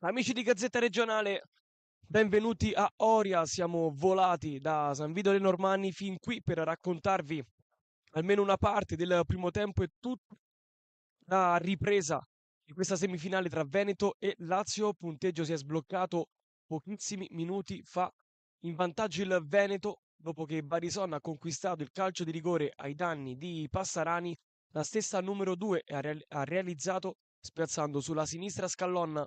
Amici di Gazzetta Regionale, benvenuti a Oria. Siamo volati da San Vito dei Normanni fin qui per raccontarvi almeno una parte del primo tempo e tutta la ripresa di questa semifinale tra Veneto e Lazio. Punteggio si è sbloccato pochissimi minuti fa. In vantaggio il Veneto, dopo che Barison ha conquistato il calcio di rigore ai danni di Passarani. La stessa numero 2 ha realizzato spiazzando sulla sinistra Scallon.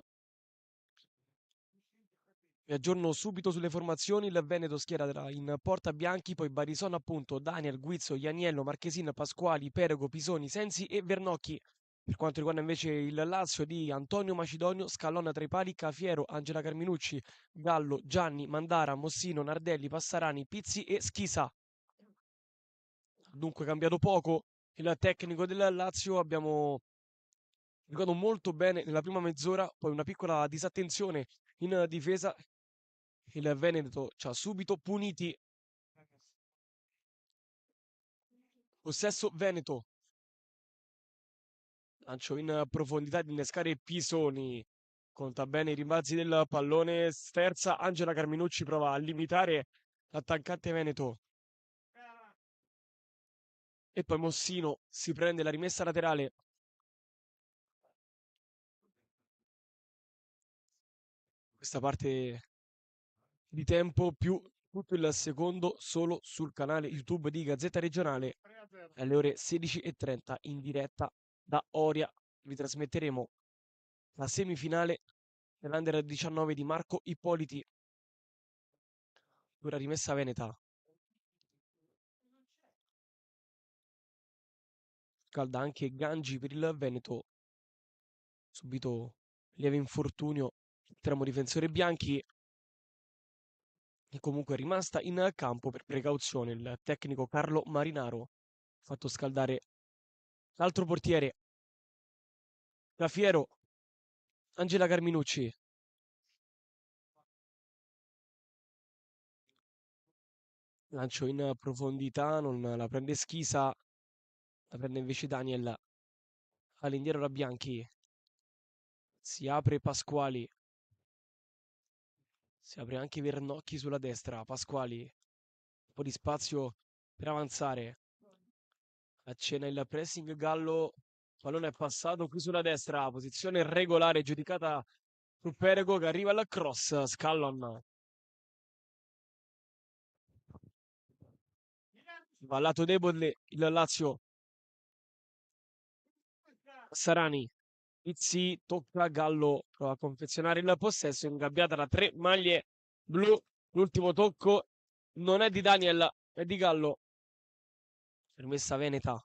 Vi aggiorno subito sulle formazioni. Il Veneto schiererà in porta Bianchi, poi Barison appunto, Daniel, Guizzo, Ianiello, Marchesin, Pasquali, Perego, Pisoni, Sensi e Vernocchi. Per quanto riguarda invece il Lazio di Antonio Macedonio, Scallona tra i pali, Cafiero, Angela Carminucci, Gallo, Gianni, Mandara, Mossino, Nardelli, Passarani, Pizzi e Schisa. Dunque cambiato poco il tecnico del Lazio. Abbiamo giocato molto bene nella prima mezz'ora, poi una piccola disattenzione in difesa. Il Veneto ci ha subito puniti. Possesso Veneto. Lancio in profondità di innescare Pisoni. Conta bene i rimbalzi del pallone. Sterza. Angela Carminucci prova a limitare l'attaccante Veneto. E poi Mossino si prende la rimessa laterale. Questa parte di tempo più tutto il secondo solo sul canale YouTube di Gazzetta Regionale alle ore 16:30 in diretta da Oria. Vi trasmetteremo la semifinale dell'Under 19 di Marco Ippoliti. Ora rimessa Veneta. Calda anche Gangi per il Veneto. Subito lieve infortunio. Tremo difensore Bianchi. E comunque è rimasta in campo per precauzione il tecnico Carlo Marinaro. Fatto scaldare l'altro portiere. Cafiero. Angela Carminucci. Lancio in profondità. Non la prende Schisa. La prende invece Daniel. All'indietro la Bianchi. Si apre Pasquali. Si apre anche Vernocchi sulla destra. Pasquali. Un po' di spazio per avanzare. Accena il pressing Gallo. Pallone è passato qui sulla destra. Posizione regolare giudicata su Perego che arriva al cross. Scallon. Va al lato debole il Lazio. Sarani. Pizzi tocca Gallo. Prova a confezionare il possesso. Ingabbiata da tre maglie blu. L'ultimo tocco non è di Daniel, è di Gallo. Permessa Veneta.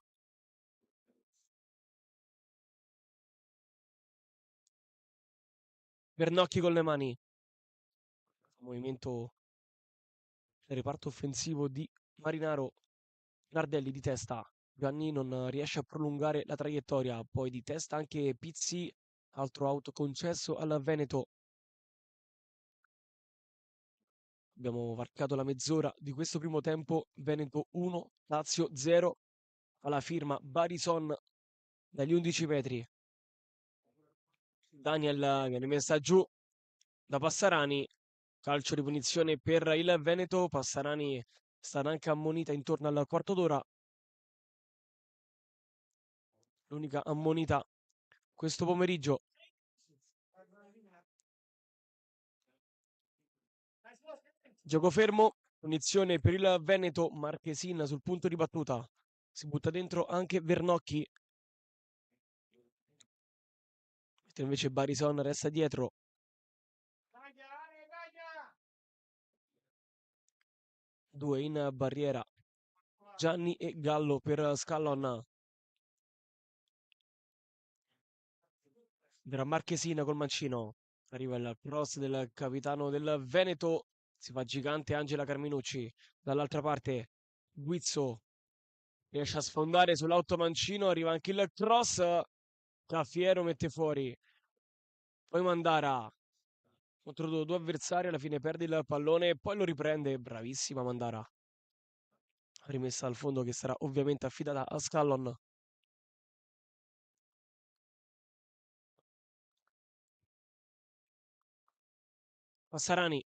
Vernocchi con le mani. Movimento del reparto offensivo di Marinaro. Nardelli di testa. Gianni non riesce a prolungare la traiettoria. Poi di testa anche Pizzi. Altro auto concesso al Veneto. Abbiamo varcato la mezz'ora di questo primo tempo. Veneto 1, Lazio 0. Alla firma Barison dagli 11 metri. Daniel viene messa giù da Passarani. Calcio di punizione per il Veneto. Passarani è stata anche ammonita intorno al quarto d'ora. L'unica ammonita questo pomeriggio. Gioco fermo. Punizione per il Veneto. Marchesin sul punto di battuta. Si butta dentro anche Vernocchi. Mentre invece Barison resta dietro. Due in barriera. Gianni e Gallo per Scallon. Vera Marchesina col mancino. Arriva il cross del capitano del Veneto. Si fa gigante Angela Carminucci. Dall'altra parte Guizzo riesce a sfondare sull'automancino. Arriva anche il cross. Caffiero mette fuori. Poi Mandara contro due avversari. Alla fine perde il pallone e poi lo riprende. Bravissima Mandara. Rimessa al fondo che sarà ovviamente affidata a Scallon. Passarani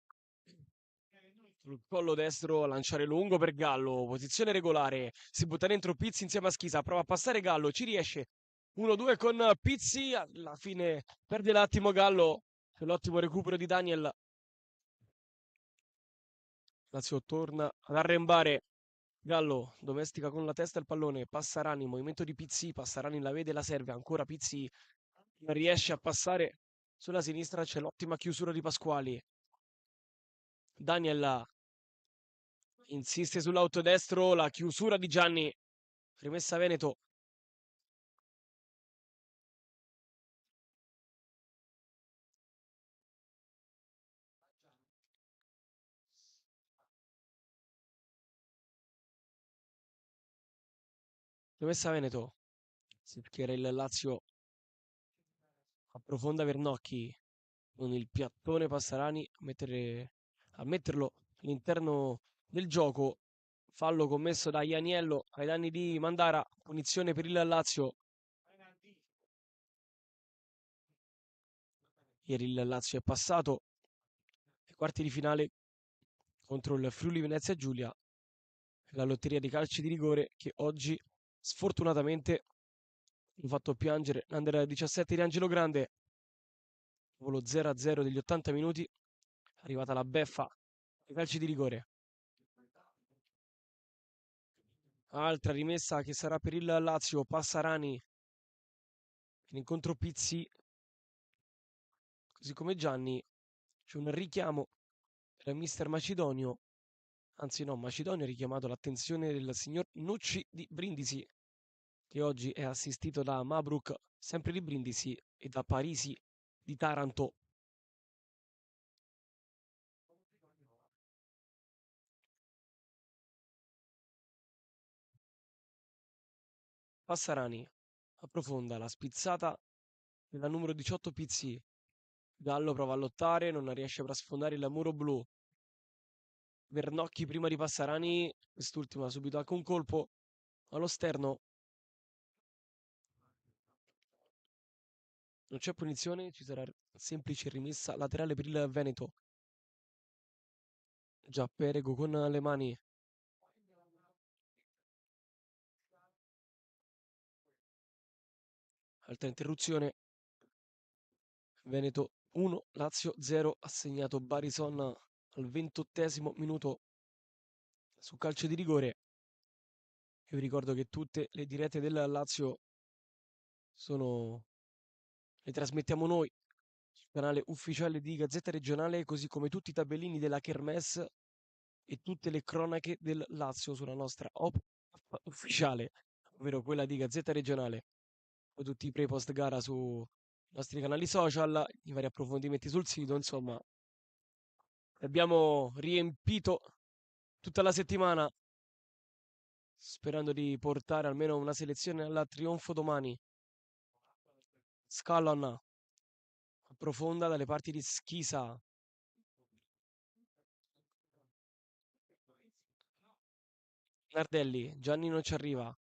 sul collo destro a lanciare lungo per Gallo, posizione regolare, si butta dentro Pizzi insieme a Schisa, prova a passare Gallo, ci riesce 1-2 con Pizzi, alla fine perde l'attimo Gallo, per l'ottimo recupero di Daniel. Lazio torna ad arrembare, Gallo domestica con la testa il pallone, Passarani, movimento di Pizzi, Passarani la vede e la serve, ancora Pizzi non riesce a passare, sulla sinistra c'è l'ottima chiusura di Pasquali, Daniel insiste sull'autodestro, la chiusura di Gianni, rimessa Veneto, rimessa Veneto, si schiera il Lazio, approfonda Vernocchi con il piattone Passarani a metterlo all'interno del gioco, fallo commesso da Ianiello ai danni di Mandara, punizione per il Lazio. Ieri il Lazio è passato ai quarti di finale contro il Friuli Venezia Giulia, la lotteria di calci di rigore che oggi sfortunatamente hanno fatto piangere l'Under 17 di Angelo Grande. Dopo lo 0-0 degli 80 minuti è arrivata la beffa dei calci di rigore. Altra rimessa che sarà per il Lazio, Passarani in incontro Pizzi, così come Gianni. C'è un richiamo per mister Macedonio, anzi no, Macedonio ha richiamato l'attenzione del signor Nucci di Brindisi, che oggi è assistito da Mabruk, sempre di Brindisi, e da Parisi di Taranto. Passarani approfonda la spizzata della numero 18 Pizzi. Gallo prova a lottare, non riesce a sfondare il muro blu. Vernocchi prima di Passarani, quest'ultimo ha subito anche un colpo allo sterno. Non c'è punizione, ci sarà semplice rimessa laterale per il Veneto. Già Perego con le mani. Altra interruzione. Veneto 1, Lazio 0, assegnato Barison al 28esimo minuto su calcio di rigore. Io vi ricordo che tutte le dirette del Lazio sono le trasmettiamo noi sul canale ufficiale di Gazzetta Regionale, così come tutti i tabellini della Kermesse e tutte le cronache del Lazio sulla nostra app ufficiale, ovvero quella di Gazzetta Regionale. Poi tutti i pre-post gara sui nostri canali social, i vari approfondimenti sul sito, insomma, abbiamo riempito tutta la settimana sperando di portare almeno una selezione al trionfo domani. Scallon approfonda dalle parti di Schisa. Nardelli, Gianni non ci arriva.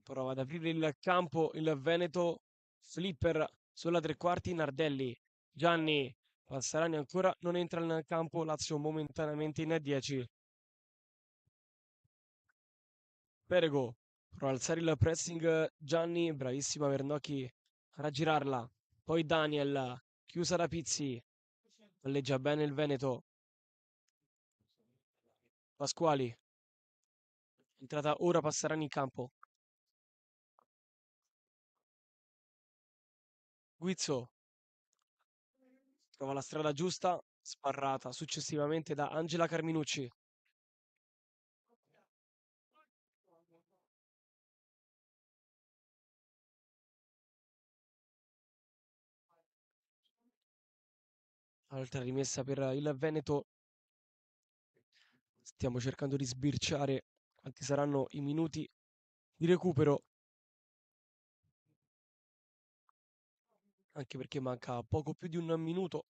Prova ad aprire il campo il Veneto. Flipper sulla tre quarti. Nardelli, Gianni, Passarani ancora non entra nel campo. Lazio momentaneamente in 10. Perego, prova ad alzare il pressing. Gianni, bravissima Vernocchi a raggirarla. Poi Daniel, chiusa da Pizzi. Palleggia bene il Veneto. Pasquali, entrata ora Passarani in campo. Guizzo, trova la strada giusta, sparrata successivamente da Angela Carminucci. Altra rimessa per il Veneto. Stiamo cercando di sbirciare quanti saranno i minuti di recupero, anche perché manca poco più di un minuto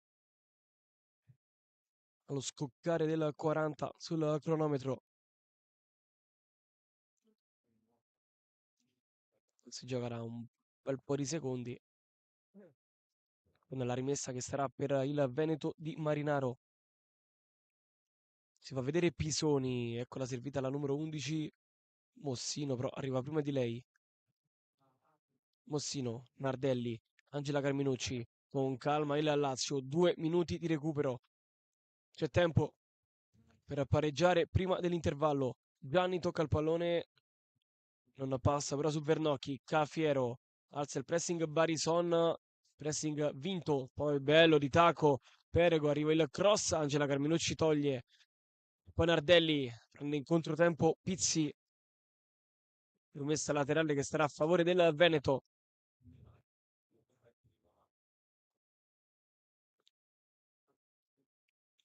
allo scoccare del 40 sul cronometro. Si giocherà un bel po' di secondi con la rimessa che sarà per il Veneto di Marinaro. Si fa vedere Pisoni, eccola servita la numero 11, Mossino, però arriva prima di lei. Mossino, Nardelli, Angela Carminucci, con calma il Lazio, 2 minuti di recupero. C'è tempo per pareggiare prima dell'intervallo. Gianni tocca il pallone, non passa però su Vernocchi, Cafiero, alza il pressing Barison, pressing vinto, poi bello di tacco, Perego, arriva il cross, Angela Carminucci toglie, poi Nardelli prende in controtempo Pizzi, rimessa laterale che starà a favore del Veneto.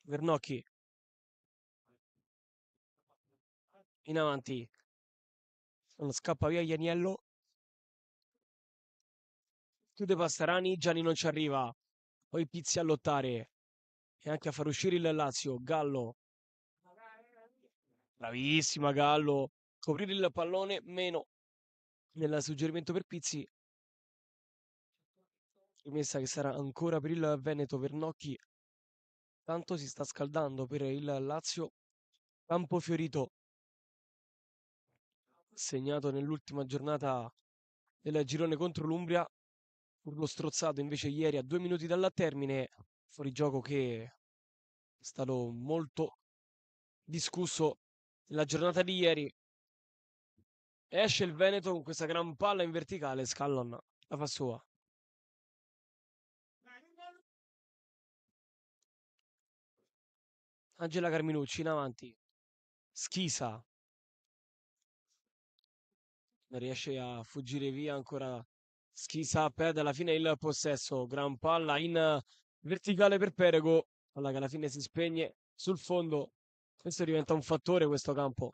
Vernocchi in avanti, non scappa via Ianiello, chiude Pastarani, Gianni non ci arriva, poi Pizzi a lottare e anche a far uscire il Lazio, Gallo, bravissima Gallo, coprire il pallone meno nel suggerimento per Pizzi, rimessa che sarà ancora per il Veneto, Vernocchi, tanto si sta scaldando per il Lazio, campo fiorito, segnato nell'ultima giornata del girone contro l'Umbria, urlo strozzato invece ieri a 2 minuti dal termine, fuorigioco che è stato molto discusso nella giornata di ieri. Esce il Veneto con questa gran palla in verticale, Scallon la fa sua. Angela Carminucci in avanti, Schisa, riesce a fuggire via ancora Schisa, perde alla fine il possesso, gran palla in verticale per Perego, palla che alla fine si spegne sul fondo, questo diventa un fattore questo campo,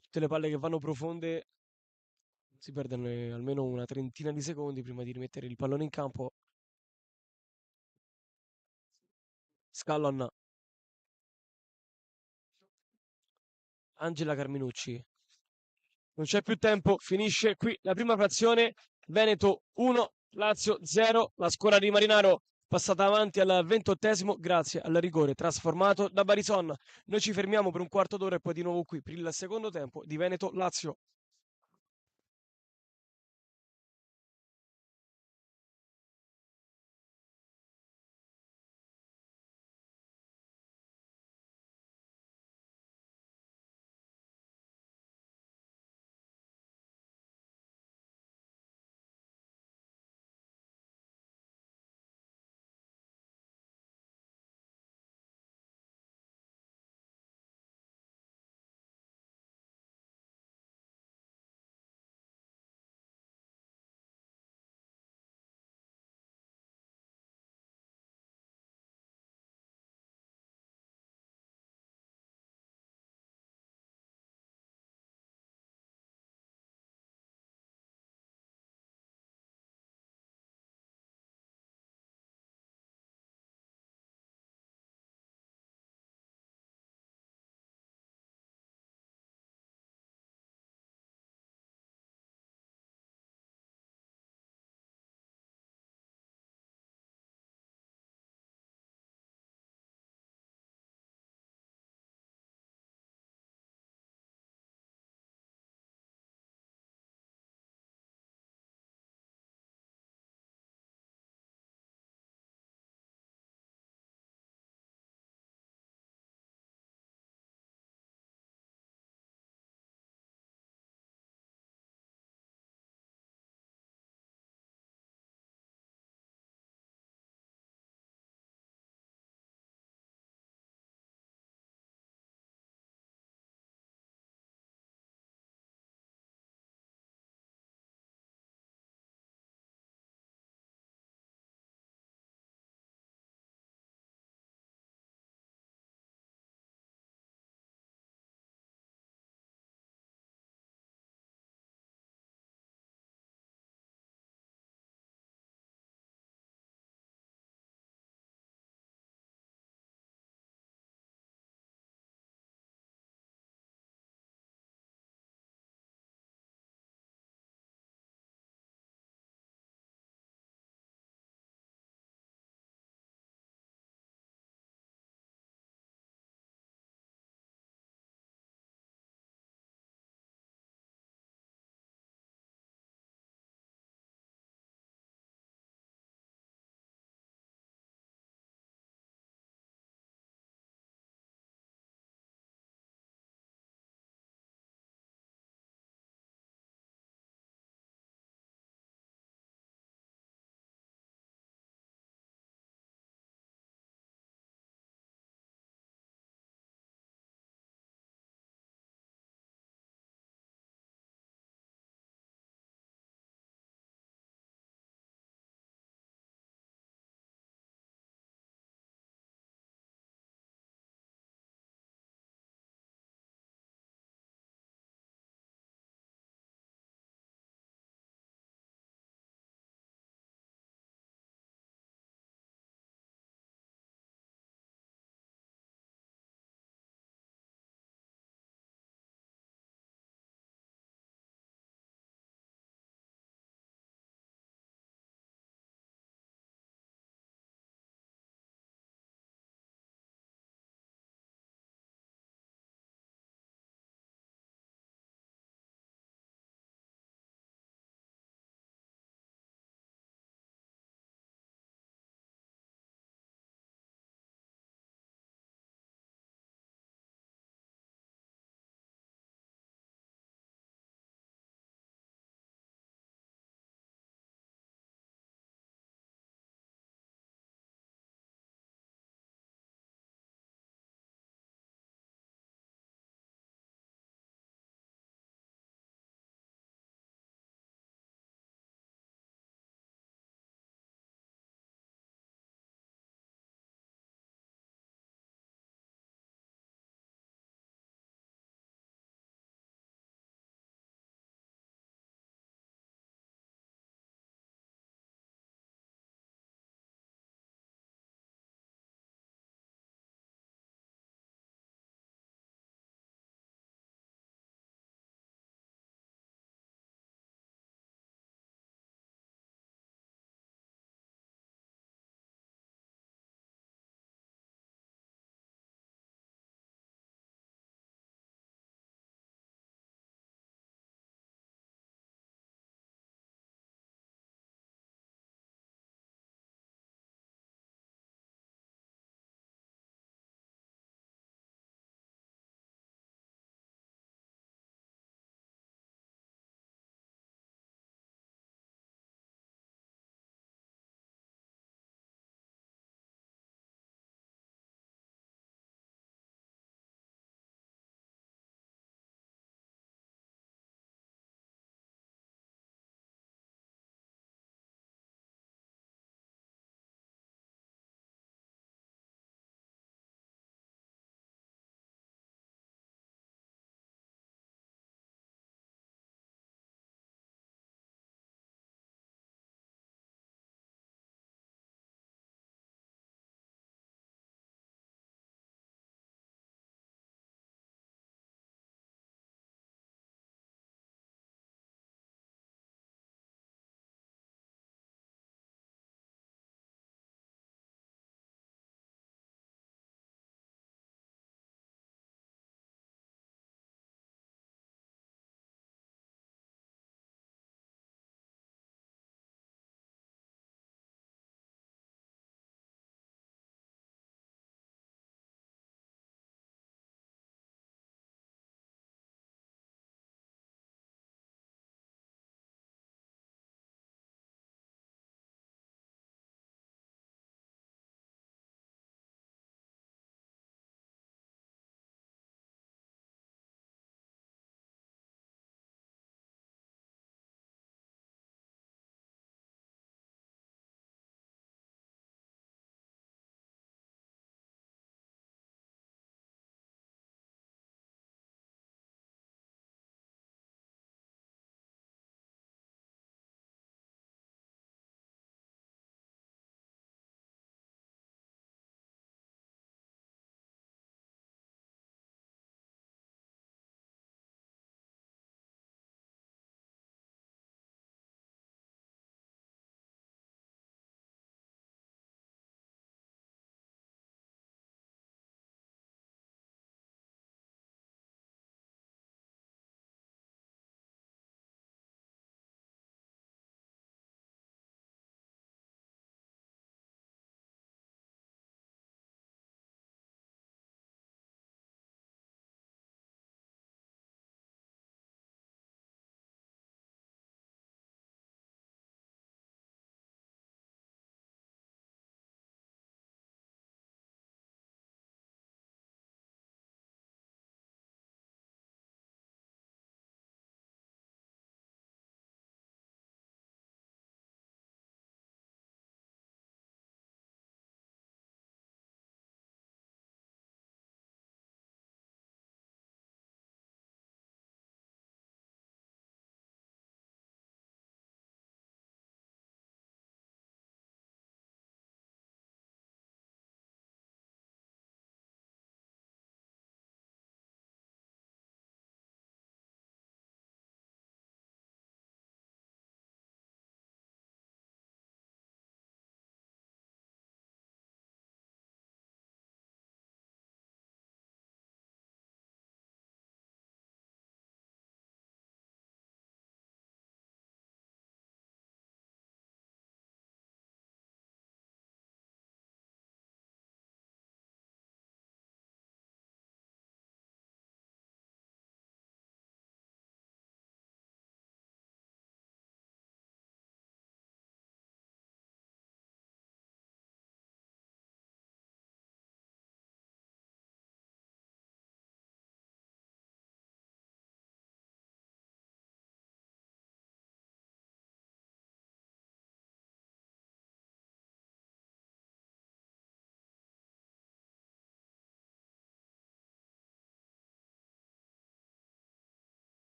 tutte le palle che vanno profonde si perdono almeno una trentina di secondi prima di rimettere il pallone in campo. Scallon, Angela Carminucci, non c'è più tempo, finisce qui la prima frazione, Veneto 1, Lazio 0, la squadra di Marinaro passata avanti al 28esimo grazie al rigore trasformato da Barison. Noi ci fermiamo per un quarto d'ora e poi di nuovo qui per il secondo tempo di Veneto-Lazio.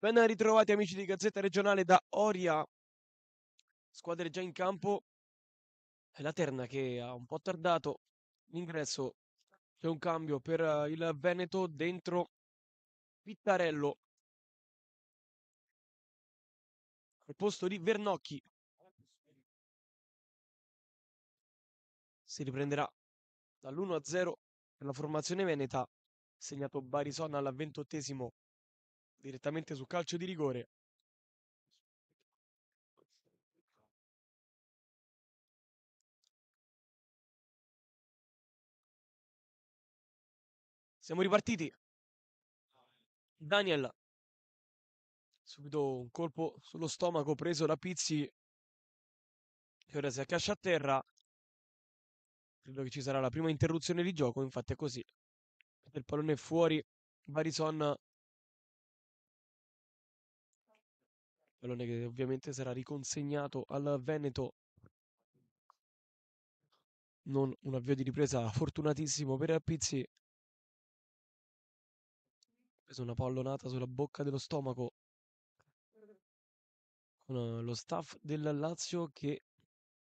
Ben ritrovati amici di Gazzetta Regionale da Oria, squadre già in campo, è la terna che ha un po' tardato l'ingresso, c'è un cambio per il Veneto dentro Pittarello al posto di Vernocchi, si riprenderà dall'1-0 per la formazione veneta, segnato Barison al 28esimo direttamente su calcio di rigore. Siamo ripartiti, Daniel, subito un colpo sullo stomaco preso da Pizzi che ora si accascia a terra. Credo che ci sarà la prima interruzione di gioco, infatti è così. Il pallone è fuori, Varison, pallone che ovviamente sarà riconsegnato al Veneto. Non un avvio di ripresa fortunatissimo per Pizzi. Ha preso una pallonata sulla bocca dello stomaco con lo staff del Lazio che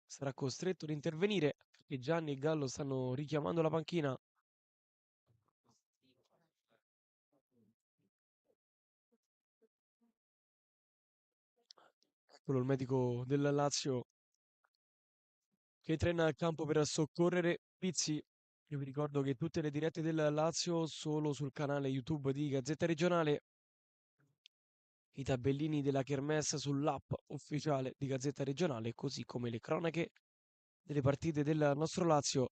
sarà costretto ad intervenire perché Gianni e Gallo stanno richiamando la panchina. Eccolo il medico del Lazio che trena il campo per soccorrere Pizzi. Io vi ricordo che tutte le dirette del Lazio solo sul canale YouTube di Gazzetta Regionale, i tabellini della Kermesse sull'app ufficiale di Gazzetta Regionale, così come le cronache delle partite del nostro Lazio.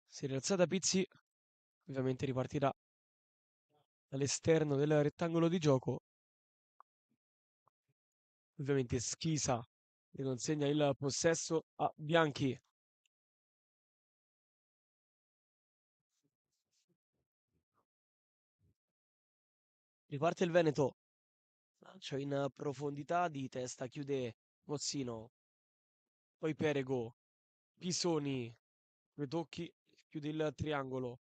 Si è rialzata Pizzi, ovviamente ripartirà dall'esterno del rettangolo di gioco. Ovviamente Schisa che consegna il possesso a Bianchi. Riparte il Veneto. Lancio in profondità di testa, chiude Mozzino. Poi Perego. Pisoni. Due tocchi, chiude il triangolo.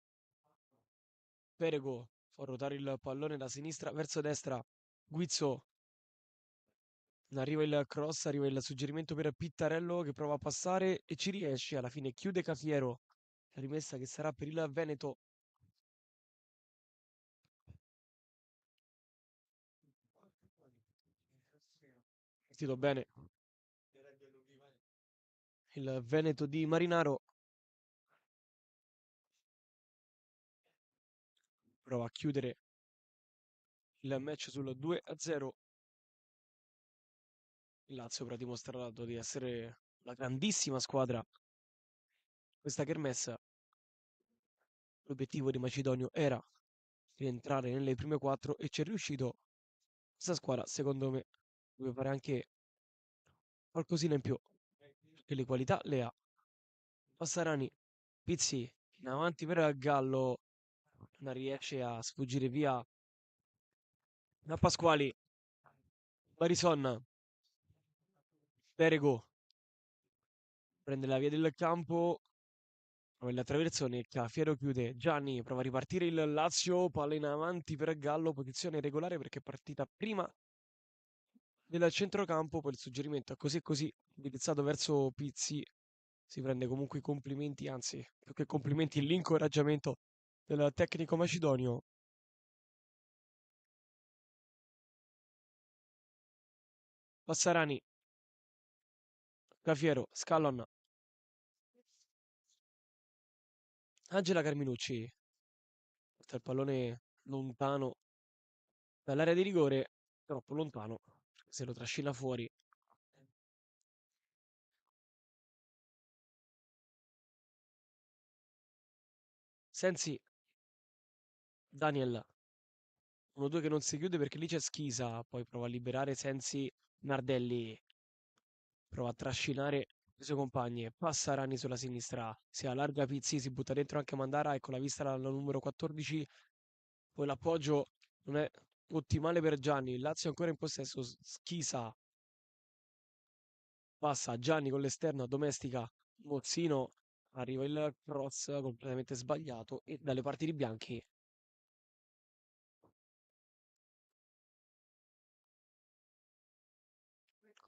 Perego fa ruotare il pallone da sinistra verso destra. Guizzo. Arriva il cross, arriva il suggerimento per Pittarello che prova a passare e ci riesce. Alla fine chiude Cafiero. La rimessa che sarà per il Veneto. Partito bene il Veneto di Marinaro. Prova a chiudere il match sul 2-0. Il Lazio però ha dimostrato di essere una grandissima squadra. Questa kermesse, l'obiettivo di Macedonio era rientrare nelle prime quattro e ci è riuscito. Questa squadra, secondo me, deve fare anche qualcosina in più, perché le qualità le ha. Passarani, Pizzi, in avanti per Gallo, non riesce a sfuggire via da Pasquali, Barison, Perego, prende la via del campo, la traversone, Cafiero chiude, Gianni prova a ripartire il Lazio, palla in avanti per Gallo, posizione regolare perché è partita prima del centrocampo, poi il suggerimento è così e così, indirizzato verso Pizzi, si prende comunque i complimenti, anzi, più che complimenti, l'incoraggiamento del tecnico macedonio. Passarani, Cafiero, Scallon, Angela Carminucci, porta il pallone lontano dall'area di rigore, troppo lontano, se lo trascina fuori. Sensi, Daniel, 1-2 che non si chiude perché lì c'è Schisa, poi prova a liberare Sensi, Nardelli, prova a trascinare i suoi compagni, passa Rani sulla sinistra, si allarga Pizzi, si butta dentro anche Mandara, ecco la vista dal numero 14, poi l'appoggio non è ottimale per Gianni, il Lazio è ancora in possesso, Schisa passa Gianni con l'esterno, domestica Mozzino, arriva il cross completamente sbagliato e dalle parti di Bianchi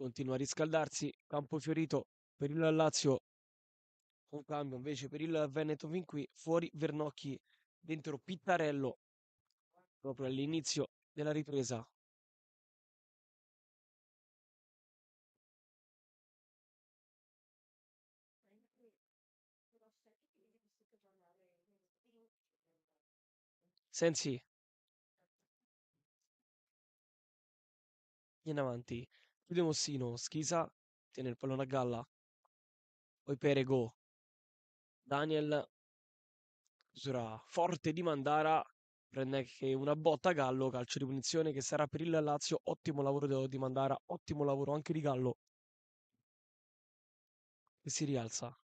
continua a riscaldarsi, campo fiorito per il Lazio, un cambio invece per il Veneto fin qui, fuori Vernocchi, dentro Pittarello, proprio all'inizio della ripresa. Sensi, in avanti, chiude Mossino, Schisa, tiene il pallone a galla, poi Perego, Daniel, chiusura forte di Mandara, prende anche una botta a Gallo, calcio di punizione che sarà per il Lazio, ottimo lavoro di Mandara, ottimo lavoro anche di Gallo, che si rialza.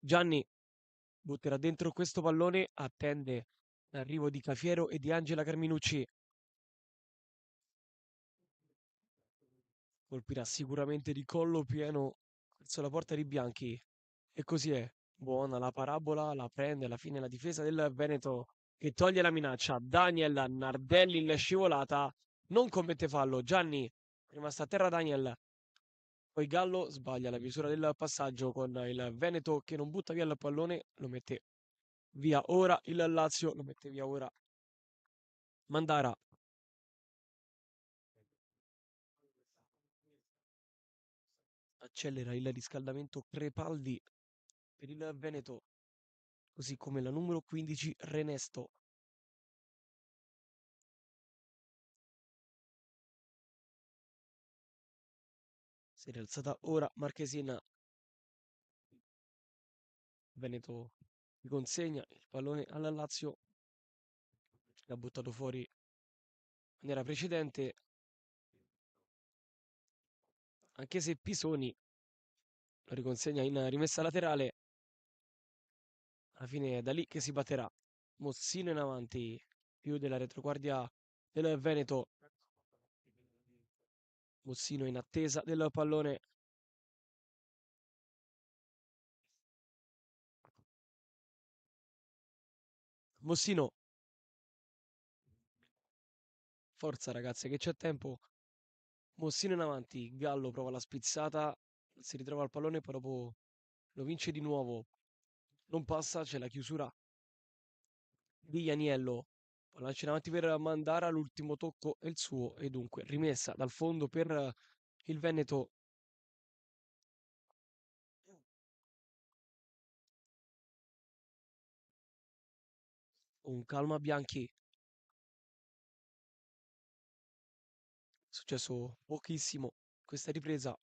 Gianni butterà dentro questo pallone, attende l'arrivo di Cafiero e di Angela Carminucci, colpirà sicuramente di collo pieno verso la porta di Bianchi. E così è. Buona la parabola, la prende alla fine la difesa del Veneto che toglie la minaccia. Daniel Nardelli in scivolata, non commette fallo. Gianni, è rimasto a terra Daniel. Poi Gallo sbaglia la misura del passaggio con il Veneto che non butta via il pallone, lo mette via ora. Il Lazio lo mette via ora. Mandara accelera il riscaldamento Crepaldi per il Veneto, così come la numero 15 Renesto. Si è rialzata ora Marchesina. Veneto consegna il pallone alla Lazio. L'ha buttato fuori in maniera precedente, anche se Pisoni lo riconsegna in rimessa laterale. Alla fine è da lì che si batterà. Mossino in avanti, più della retroguardia del Veneto. Mossino in attesa del pallone. Mossino, forza ragazze che c'è tempo. Mossino in avanti, Gallo prova la spizzata, si ritrova il pallone, poi dopo lo vince di nuovo. Non passa, c'è la chiusura di Ianiello. Poi lancia in avanti per Mandara, l'ultimo tocco è il suo e dunque rimessa dal fondo per il Veneto. Un calma Bianchi, è successo pochissimo questa ripresa.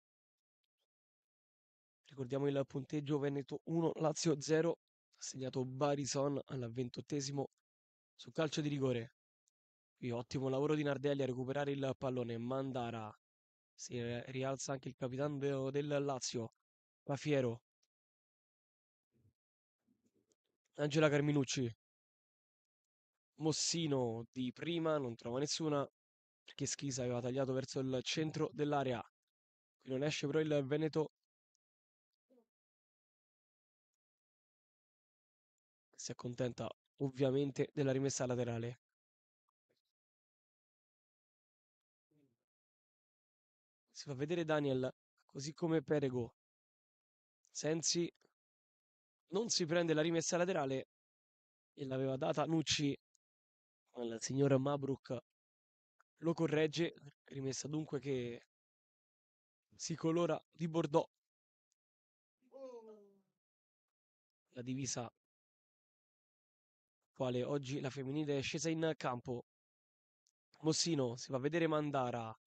Ricordiamo il punteggio Veneto 1, Lazio 0, segnato Barison al 28esimo su calcio di rigore. Qui ottimo lavoro di Nardelli a recuperare il pallone. Mandara, si rialza anche il capitano del Lazio. Pafiero, Angela Carminucci, Mossino di prima, non trova nessuna perché Schisa aveva tagliato verso il centro dell'area. Qui non esce però il Veneto, si accontenta ovviamente della rimessa laterale. Si fa vedere Daniel, così come Perego. Sensi non si prende la rimessa laterale e l'aveva data Nucci, ma il signor Mabruk lo corregge, rimessa dunque che si colora di Bordeaux. La divisa quale oggi la femminile è scesa in campo. Mossino si fa vedere Mandara.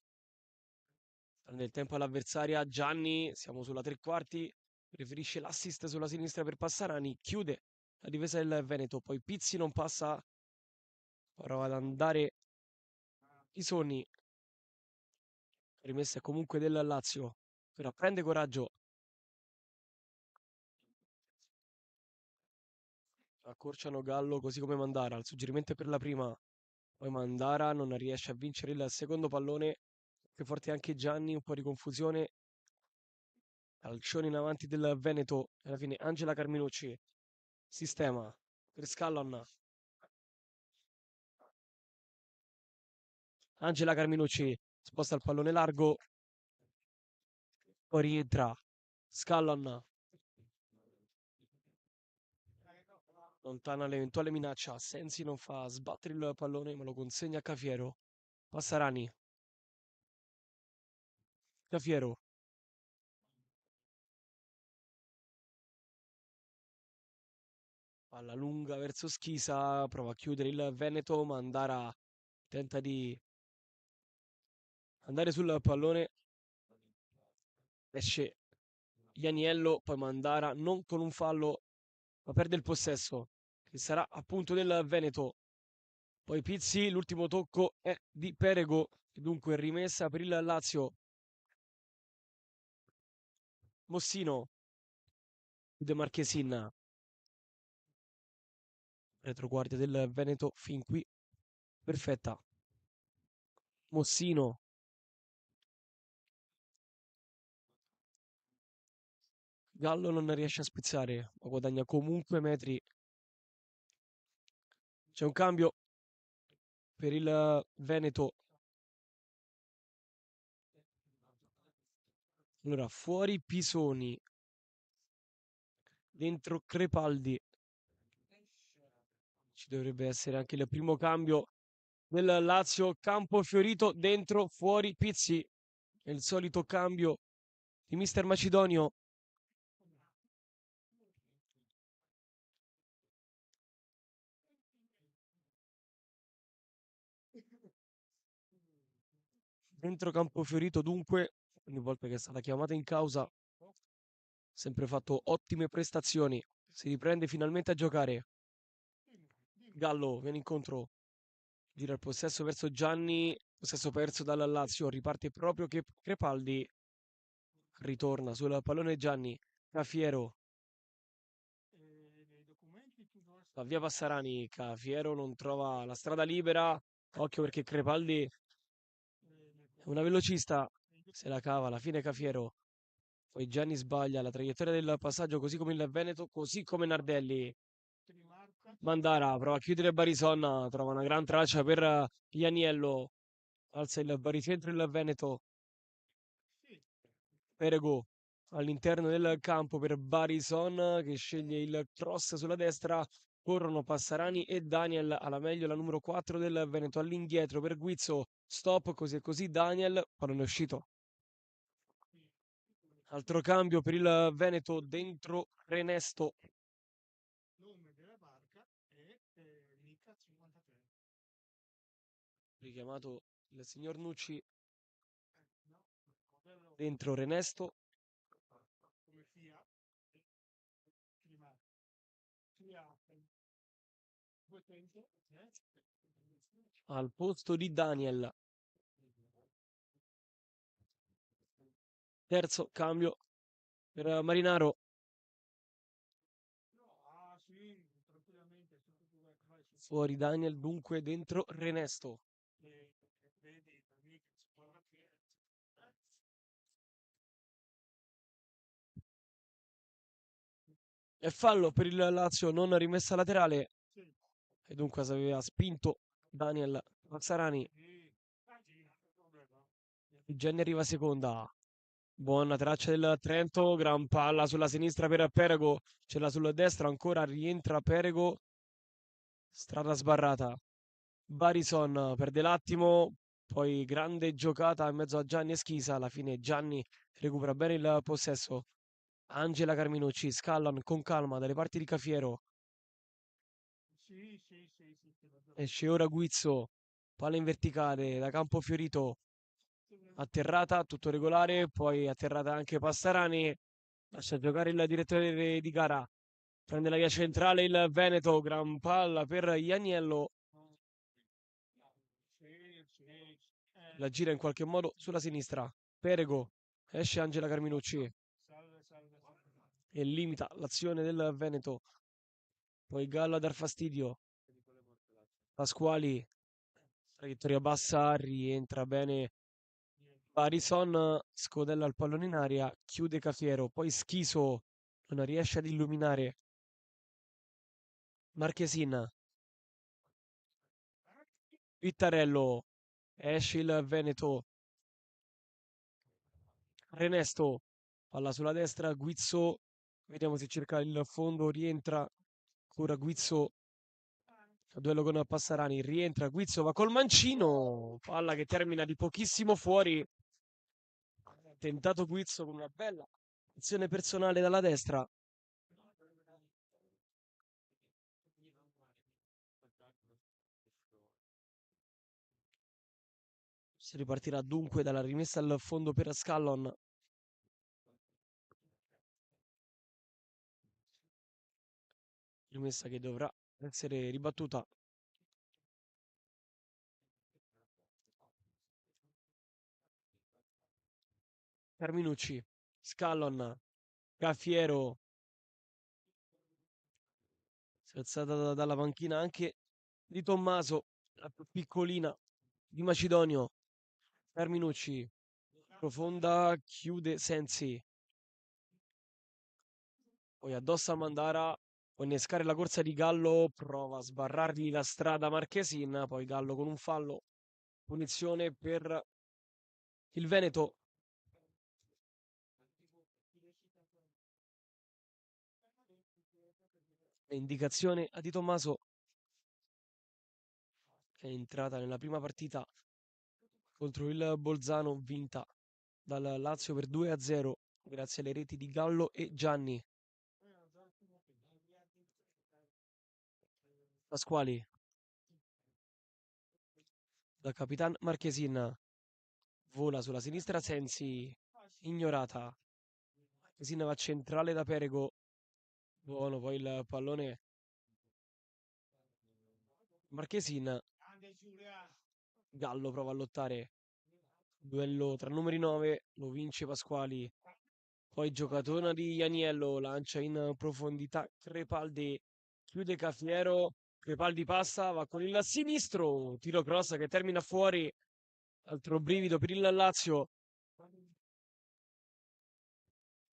Nel tempo all'avversaria Gianni, siamo sulla tre quarti, preferisce l'assist sulla sinistra per Passarani, chiude la difesa del Veneto, poi Pizzi non passa, prova ad andare Pisoni, rimessa comunque del Lazio, però prende coraggio, accorciano Gallo così come Mandara, il suggerimento è per la prima, poi Mandara non riesce a vincere il secondo pallone, che forte anche Gianni, un po' di confusione, calcione in avanti del Veneto, alla fine Angela Carminucci, sistema per Scallon, Angela Carminucci sposta il pallone largo, poi rientra. Scallon lontana l'eventuale minaccia. Sensi non fa sbattere il pallone, ma lo consegna a Cafiero. Passarani. Cafiero. Palla lunga verso Schisa. Prova a chiudere il Veneto. Mandara tenta di andare sul pallone. Esce Ianiello. Poi Mandara non con un fallo, ma perde il possesso. Che sarà appunto del Veneto. Poi Pizzi. L'ultimo tocco è di Perego. E dunque rimessa per il Lazio. Mossino. De Marchesin. Retroguardia del Veneto fin qui perfetta. Mossino. Gallo non riesce a spizzare, ma guadagna comunque metri. C'è un cambio per il Veneto. Allora, fuori Pisoni. Dentro Crepaldi. Ci dovrebbe essere anche il primo cambio del Lazio. Campo fiorito, dentro, fuori Pizzi. È il solito cambio di Mister Macedonio. Dentro campo fiorito dunque, ogni volta che è stata chiamata in causa, sempre fatto ottime prestazioni. Si riprende finalmente a giocare. Gallo viene incontro, gira il possesso verso Gianni, possesso perso dalla Lazio, riparte proprio che Crepaldi, ritorna sul pallone Gianni, Cafiero, va via Passarani, Cafiero non trova la strada libera, occhio perché Crepaldi è una velocista, se la cava alla fine Cafiero, poi Gianni sbaglia la traiettoria del passaggio così come il Veneto, così come Nardelli. Mandara prova a chiudere Barison, trova una gran traccia per Ianiello, alza il baricentro il Veneto, Perego all'interno del campo per Barison che sceglie il cross sulla destra, corrono Passarani e Daniel, alla meglio la numero 4 del Veneto all'indietro per Guizzo, stop così e così Daniel, pallone uscito. Altro cambio per il Veneto dentro Renesto. Richiamato il signor Nucci dentro Renesto. Al posto di Daniel. Terzo cambio per Marinaro. Fuori Daniel, dunque dentro Renesto. E fallo per il Lazio, non rimessa laterale. E dunque si aveva spinto Daniel Mazzarani. Genni arriva seconda. Buona traccia del Trento, gran palla sulla sinistra per Perego, ce l'ha sulla destra, ancora rientra Perego, strada sbarrata. Barison perde l'attimo, poi grande giocata in mezzo a Gianni e Schisa, alla fine Gianni recupera bene il possesso. Angela Carminucci, Scallon con calma dalle parti di Cafiero. Esce ora Guizzo, palla in verticale da campo fiorito, atterrata, tutto regolare, poi atterrata anche Passarani, lascia giocare il direttore di gara, prende la via centrale il Veneto, gran palla per Ianiello, la gira in qualche modo sulla sinistra, Perego, esce Angela Carminucci e limita l'azione del Veneto, poi Gallo a dar fastidio, Pasquali, traiettoria bassa, rientra bene Barison, scodella il pallone in aria, chiude Cafiero, poi Schiso non riesce ad illuminare Marchesin, Vittarello esce il Veneto, Renesto, palla sulla destra, Guizzo, vediamo se cerca il fondo, rientra, ancora Guizzo, a duello con Passarani, rientra, Guizzo va col mancino, palla che termina di pochissimo fuori, tentato Guizzo con una bella azione personale dalla destra, si ripartirà dunque dalla rimessa al fondo per Scallon, rimessa che dovrà essere ribattuta. Carminucci, Scallon, Caffiero, si è alzata dalla panchina anche di Tommaso, la più piccolina di Macedonio. Carminucci, profonda, chiude Sensi. Poi addosso a Mandara, può innescare la corsa di Gallo, prova a sbarrargli la strada Marchesin, poi Gallo con un fallo. Punizione per il Veneto. Indicazione a Di Tommaso, che è entrata nella prima partita contro il Bolzano, vinta dal Lazio per 2-0, grazie alle reti di Gallo e Gianni. Pasquali, da Capitan Marchesin, vola sulla sinistra Sensi, ignorata. Marchesin va centrale da Perego, buono, poi il pallone Marchesin, Gallo prova a lottare, duello tra numeri 9, lo vince Pasquali, poi giocatona di Ianiello, lancia in profondità Crepaldi, chiude Cafiero, Crepaldi passa, va con il sinistro, tiro cross che termina fuori, altro brivido per il Lazio.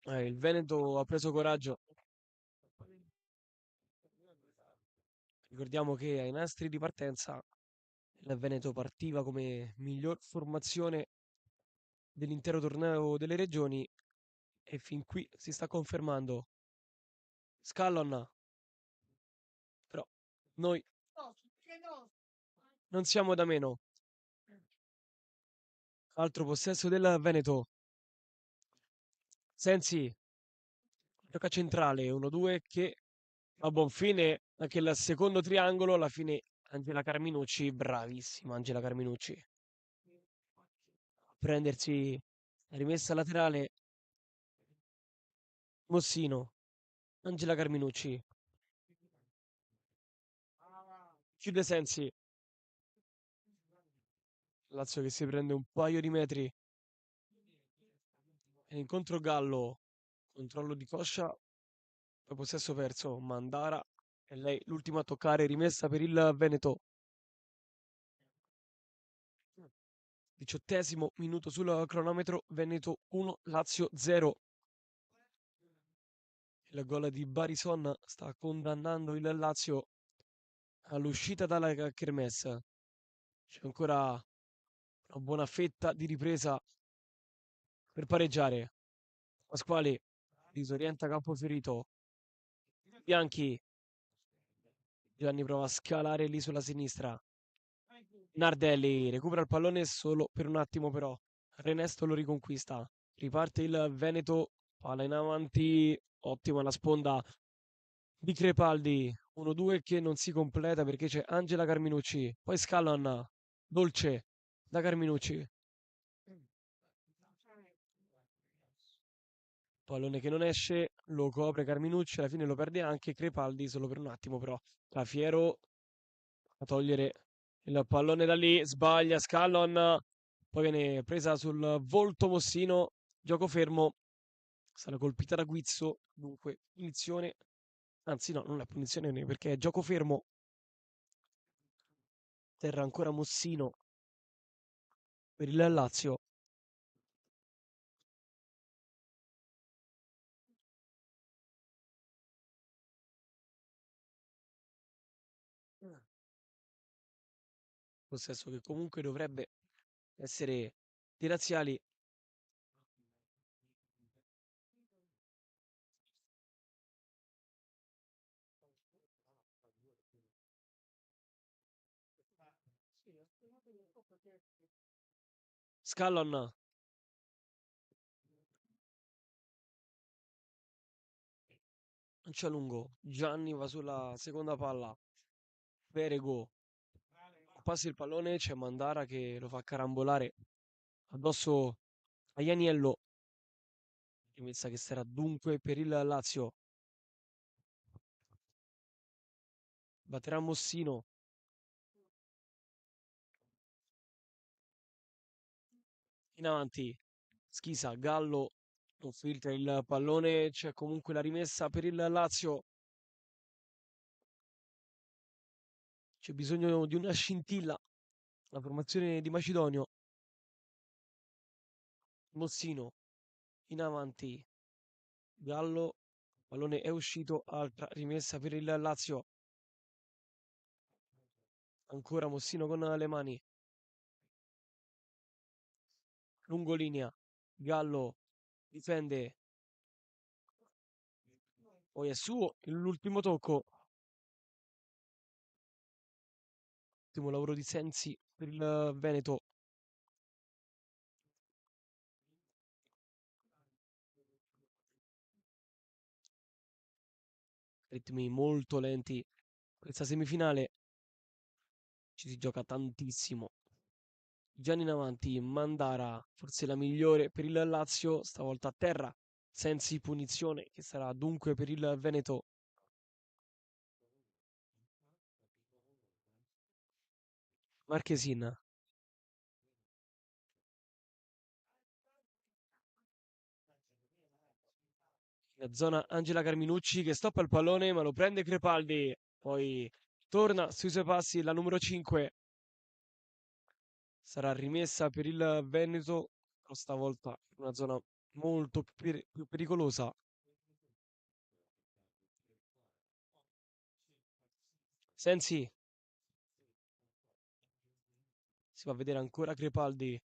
Il Veneto ha preso coraggio. Ricordiamo che ai nastri di partenza il Veneto partiva come miglior formazione dell'intero torneo delle regioni e fin qui si sta confermando. Scallon, però noi non siamo da meno. Altro possesso del Veneto. Sensi, gioca centrale, 1-2 che a buon fine anche il secondo triangolo, alla fine Angela Carminucci, bravissima Angela Carminucci, a prendersi la rimessa laterale, Mossino, Angela Carminucci, chiude Sensi, Lazio che si prende un paio di metri, e incontro Gallo, controllo di coscia, poi possesso perso, Mandara, e lei l'ultima a toccare, rimessa per il Veneto. 18° minuto sul cronometro, Veneto 1, Lazio 0. Il gol di Barison sta condannando il Lazio all'uscita dalla Kermesse. C'è ancora una buona fetta di ripresa per pareggiare. Pasquali disorienta Campoferito. Bianchi. Gianni prova a scalare lì sulla sinistra. Nardelli recupera il pallone solo per un attimo però. Renesto lo riconquista. Riparte il Veneto. Palla in avanti. Ottima la sponda di Crepaldi. 1-2 che non si completa perché c'è Angela Carminucci. Poi Scallon. Dolce da Carminucci. Pallone che non esce. Lo copre Carminucci. Alla fine lo perde anche Crepaldi solo per un attimo però. Cafiero a togliere il pallone da lì. Sbaglia Scallon. Poi viene presa sul volto Mossino. Gioco fermo. Sarà colpita da Guizzo. Dunque, punizione. Anzi, no, non è punizione perché è gioco fermo. Terra ancora Mossino per il Lazio. Possesso che comunque dovrebbe essere dei razziali. Scallon, lancia lungo. Gianni va sulla seconda palla. Perego passa il pallone, c'è Mandara che lo fa carambolare addosso a Ianiello. Rimessa che sarà dunque per il Lazio. Batterà Mossino. In avanti. Schisa, Gallo non filtra il pallone. C'è comunque la rimessa per il Lazio. C'è bisogno di una scintilla. La formazione di Macedonio. Mossino. In avanti. Gallo. Pallone è uscito. Altra rimessa per il Lazio. Ancora Mossino con le mani. Lungolinea. Gallo difende. Poi è suo l'ultimo tocco. Ottimo lavoro di Sensi per il Veneto. Ritmi molto lenti. Questa semifinale ci si gioca tantissimo. Gianni in avanti, Mandara, forse la migliore per il Lazio, stavolta a terra. Sensi punizione che sarà dunque per il Veneto. Marchesin, in zona Angela Carminucci che stoppa il pallone ma lo prende Crepaldi. Poi torna sui suoi passi la numero 5. Sarà rimessa per il Veneto, però stavolta in una zona molto più pericolosa. Sensi, si fa vedere ancora Crepaldi.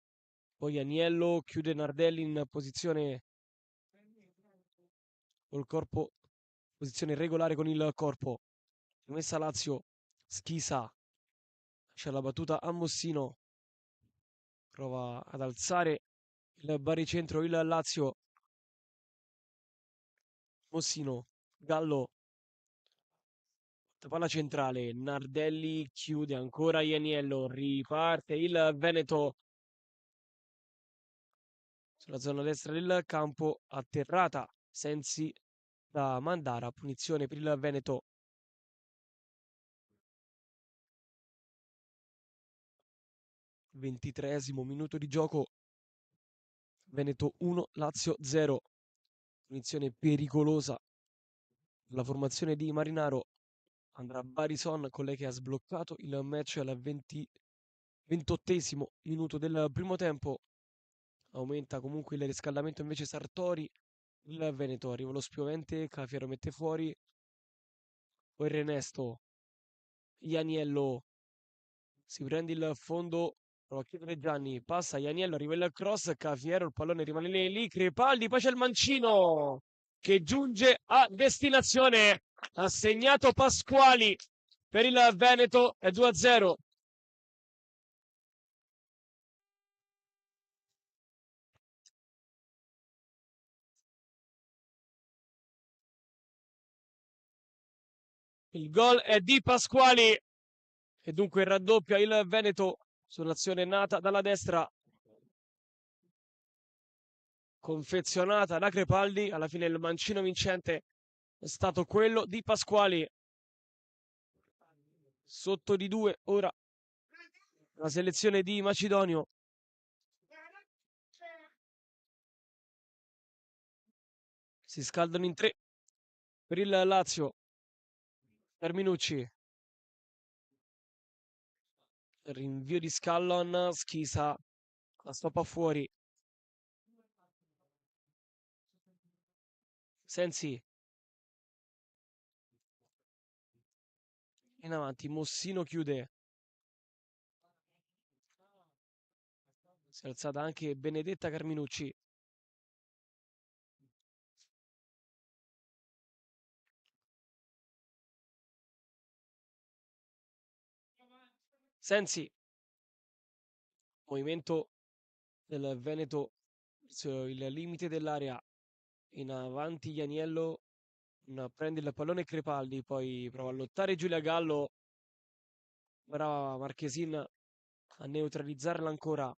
Poi Aniello chiude Nardelli in posizione col corpo, posizione regolare con il corpo. Rimessa Lazio, Schisa, c'è la battuta a Mossino, prova ad alzare il baricentro il Lazio. Mossino, Gallo, palla centrale, Nardelli chiude ancora Ianiello, riparte il Veneto sulla zona destra del campo, atterrata Sensi da Mandara, punizione per il Veneto. 23esimo minuto di gioco, Veneto 1, Lazio 0. Punizione pericolosa. La formazione di Marinaro andrà Barison, colei che ha sbloccato il match al 28esimo minuto del primo tempo. Aumenta comunque il riscaldamento invece Sartori. Il Veneto arriva lo spiovente, Cafiero mette fuori. Poi Renesto, Ianiello si prende il fondo, prova a chiudere Gianni, passa Ianiello, arriva il cross, Cafiero, il pallone rimane lì, Crepaldi, poi c'è il mancino che giunge a destinazione, ha segnato Pasquali per il Veneto, è 2-0. Il gol è di Pasquali e dunque raddoppia il Veneto sull'azione nata dalla destra, confezionata da Crepaldi. Alla fine il mancino vincente è stato quello di Pasquali. Sotto di 2 ora la selezione di Macedonio. Si scaldano in 3 per il Lazio. Terminucci. Rinvio di Scallon. Schisa. La stoppa fuori. Sensi. In avanti. Mossino chiude. Si è alzata anche Benedetta Carminucci. Sensi, movimento del Veneto verso il limite dell'area. In avanti Ianiello prende il pallone Crepaldi, poi prova a lottare Giulia Gallo. Brava Marchesin a neutralizzarla ancora.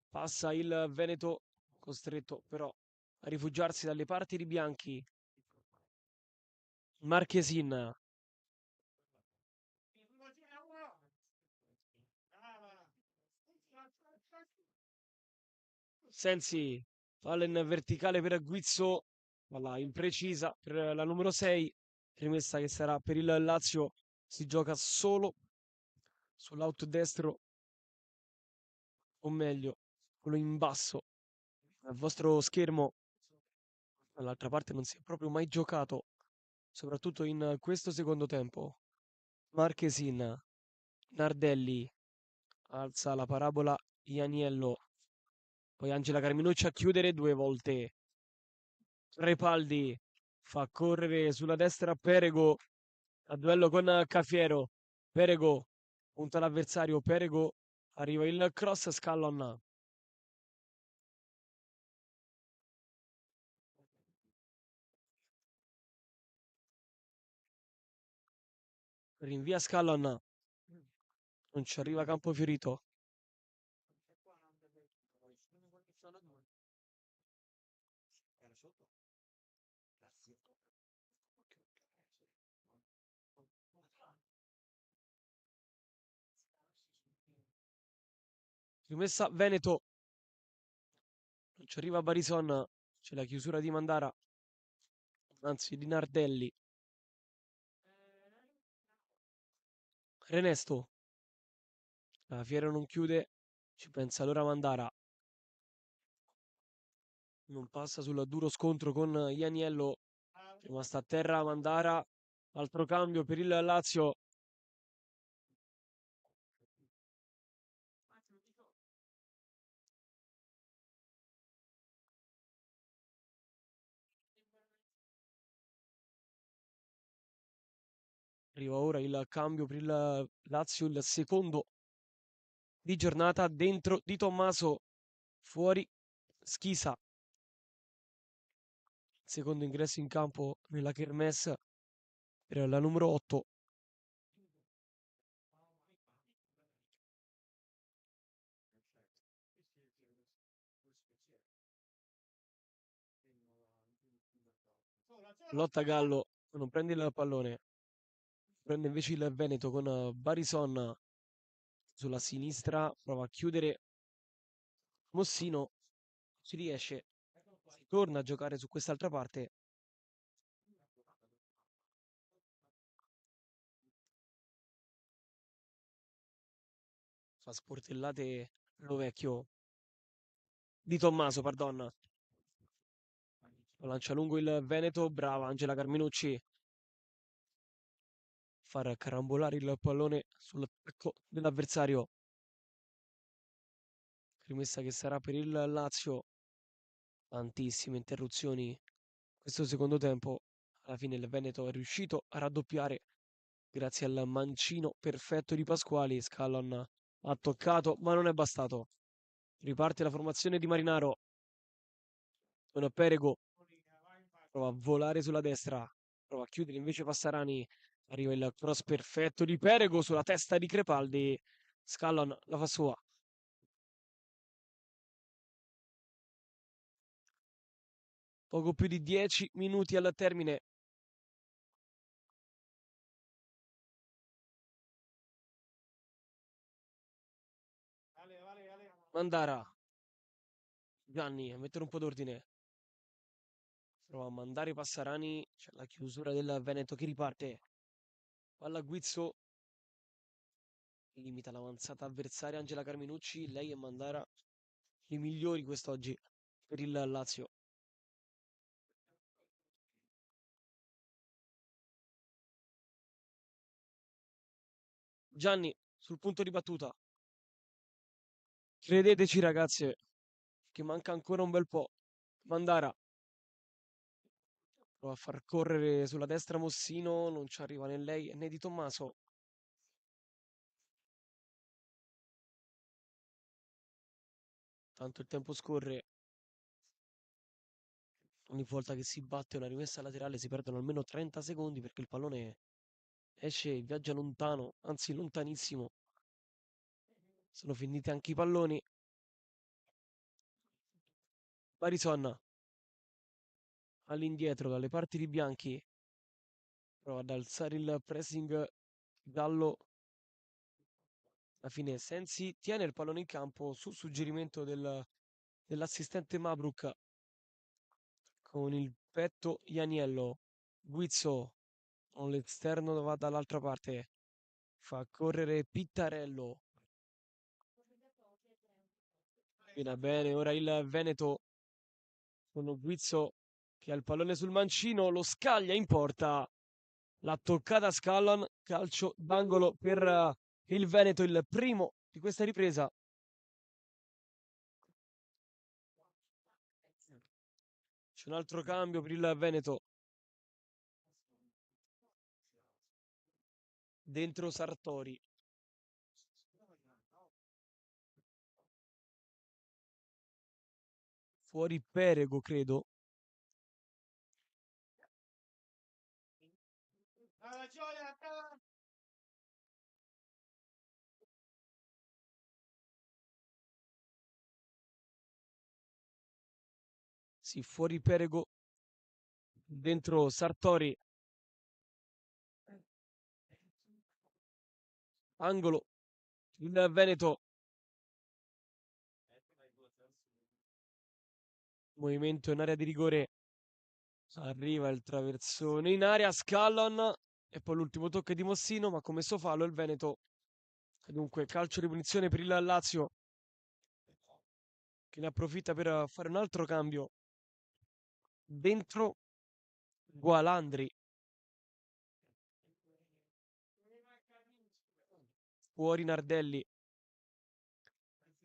Passa il Veneto, costretto però a rifugiarsi dalle parti di Bianchi. Marchesin, Sensi, palla in verticale per Guizzo, palla imprecisa per la numero 6, rimessa che sarà per il Lazio, si gioca solo sull'out destro, o meglio, quello in basso. Al vostro schermo, dall'altra parte non si è proprio mai giocato, soprattutto in questo secondo tempo. Marchesin, Nardelli, alza la parabola Ianiello, poi Angela Carminucci a chiudere due volte. Repaldi fa correre sulla destra Perego a duello con Cafiero. Perego punta l'avversario. Perego arriva il cross Scallon. Rinvia Scallon. Non ci arriva Campofiorito. Rimessa Veneto. Non ci arriva Barison. C'è la chiusura di Mandara. Anzi di Nardelli. Renesto. La fiera non chiude. Ci pensa allora Mandara. Non passa sul duro scontro con Ianiello. Rimasta a terra Mandara. Altro cambio per il Lazio. Arriva ora il cambio per il Lazio, il secondo di giornata dentro Di Tommaso, fuori Schisa. Secondo ingresso in campo nella Kermesse per la numero 8. Lotta Gallo, non prende il pallone, prende invece il Veneto con Barison sulla sinistra, prova a chiudere Mossino, ci riesce, si torna a giocare su quest'altra parte. Fa sportellate lo vecchio Di Tommaso, pardon. Lancia lungo il Veneto, brava Angela Carminucci. Far carambolare il pallone sull'attacco dell'avversario. Rimessa che sarà per il Lazio. Tantissime interruzioni. Questo secondo tempo, alla fine il Veneto è riuscito a raddoppiare grazie al mancino perfetto di Pasquali. Scallon ha toccato, ma non è bastato. Riparte la formazione di Marinaro. Con Perego prova a volare sulla destra, prova a chiudere invece Passarani. Arriva il cross perfetto di Perego sulla testa di Crepaldi. Scallon la fa sua. Poco più di 10 minuti al termine. Mandara. Gianni a mettere un po' d'ordine. Prova a mandare i Passarani. C'è la chiusura del Veneto che riparte. Palla a Guizzo. Limita l'avanzata avversaria Angela Carminucci. Lei e Mandara i migliori quest'oggi per il Lazio. Gianni sul punto di battuta. Credeteci ragazze, che manca ancora un bel po'. Mandara prova a far correre sulla destra Mossino, non ci arriva né lei né Di Tommaso. Tanto il tempo scorre, ogni volta che si batte una rimessa laterale si perdono almeno 30 secondi perché il pallone esce e viaggia lontano, anzi lontanissimo. Sono finiti anche i palloni. Barison all'indietro dalle parti di Bianchi. Prova ad alzare il pressing Gallo. Alla fine Sensi tiene il pallone in campo su suggerimento dell'assistente Mabruk con il petto Ianiello. Guizzo con l'esterno va dall'altra parte. Fa correre Pittarello. Viene bene, ora il Veneto con Guizzo che ha il pallone sul mancino, lo scaglia in porta. L'ha toccata Scallon, calcio d'angolo per il Veneto, il primo di questa ripresa. C'è un altro cambio per il Veneto. Dentro Sartori. Fuori Perego, credo. Sì, fuori Perego. Dentro Sartori. Angolo. Il Veneto. Movimento in area di rigore. Arriva il traversone in area. Scallon. E poi l'ultimo tocco è di Mossino, ma commesso fallo il Veneto. Dunque, calcio di punizione per il Lazio, che ne approfitta per fare un altro cambio. Dentro Gualandri. Fuori Nardelli.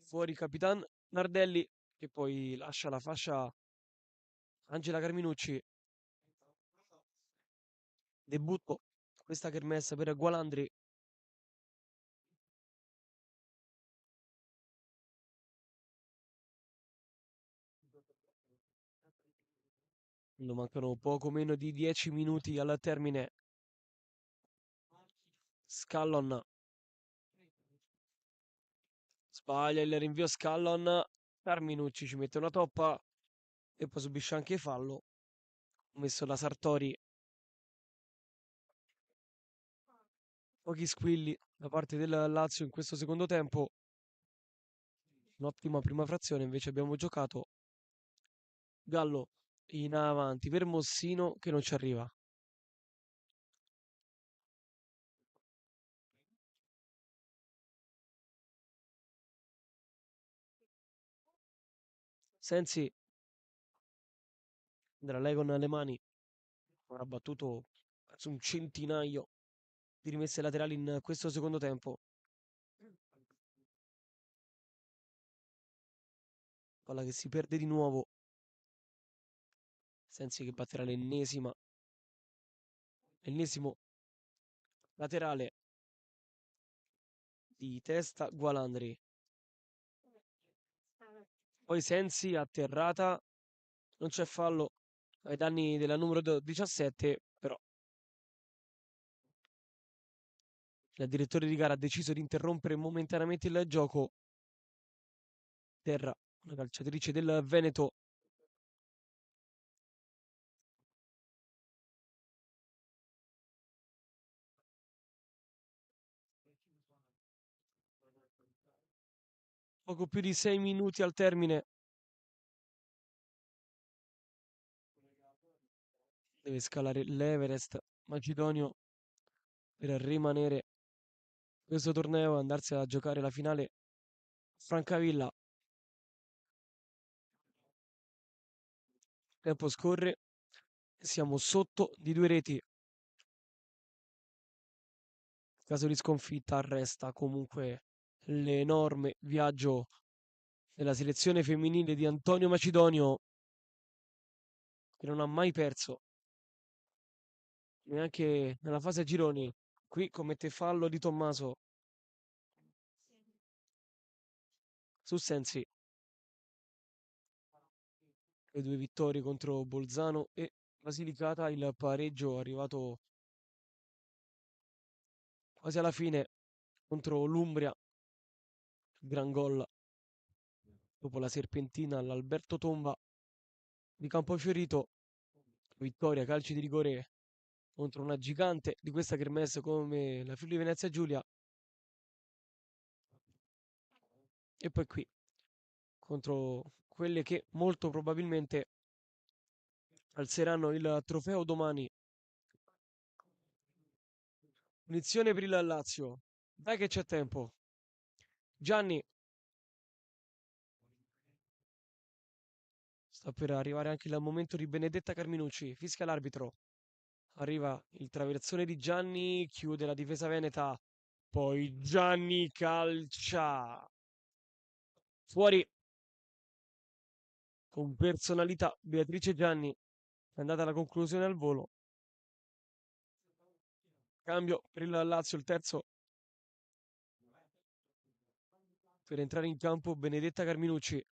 Fuori Capitan Nardelli, che poi lascia la fascia Angela Carminucci. Debutto questa kermesse per Gualandri. Non mancano poco meno di 10 minuti al termine. Scallon sbaglia il rinvio. Scallon. Carminucci ci mette una toppa e poi subisce anche fallo messo da Sartori. Pochi squilli da parte del Lazio in questo secondo tempo. Un'ottima prima frazione invece abbiamo giocato. Gallo in avanti per Mossino che non ci arriva. Sensi andrà lei con le mani. Ora battuto penso un centinaio di rimesse laterali in questo secondo tempo. Palla che si perde di nuovo. Sensi che batterà l'ennesimo laterale di testa Gualandri. Poi Sensi atterrata, non c'è fallo ai danni della numero 17, però il direttore di gara ha deciso di interrompere momentaneamente il gioco. Terra, una calciatrice del Veneto. Poco più di 6 minuti al termine. Deve scalare l'Everest Macedonio per rimanere in questo torneo e andarsi a giocare la finale a Francavilla. Il tempo scorre e siamo sotto di 2 reti. In caso di sconfitta resta comunque l'enorme viaggio della selezione femminile di Antonio Macedonio, che non ha mai perso, neanche nella fase a gironi. Qui commette fallo di Tommaso su Sensi. Le due vittorie contro Bolzano e Basilicata, il pareggio arrivato quasi alla fine contro l'Umbria, gran gol dopo la serpentina all'Alberto Tomba di Campofiorito, vittoria calci di rigore contro una gigante di questa kermesse come la Friuli Venezia Giulia, e poi qui contro quelle che molto probabilmente alzeranno il trofeo domani. Punizione per il Lazio, dai che c'è tempo. Gianni sta per arrivare anche il momento di Benedetta Carminucci, fischia l'arbitro. Arriva il traversone di Gianni, chiude la difesa veneta, poi Gianni calcia. Fuori con personalità Beatrice Gianni, è andata alla conclusione al volo. Cambio per il Lazio, il terzo per entrare in campo Benedetta Carminucci.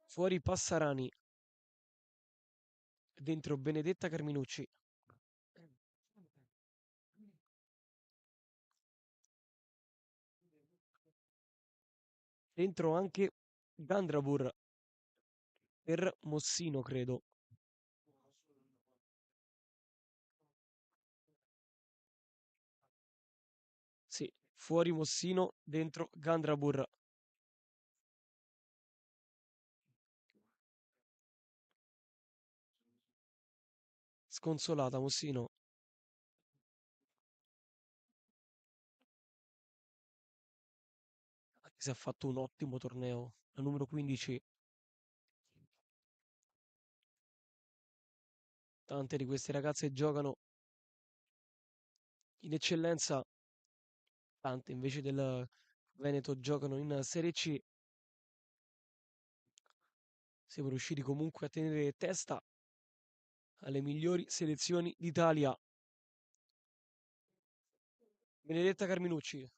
Fuori Passarani, dentro Benedetta Carminucci. Dentro anche Gandrabur per Mossino, credo. Sì, fuori Mossino, dentro Gandrabur. Sconsolata Mossino, anche se ha fatto un ottimo torneo. La numero 15, tante di queste ragazze giocano in eccellenza, tante invece del Veneto giocano in Serie C. Siamo riusciti comunque a tenere testa alle migliori selezioni d'Italia. Benedetta Carminucci,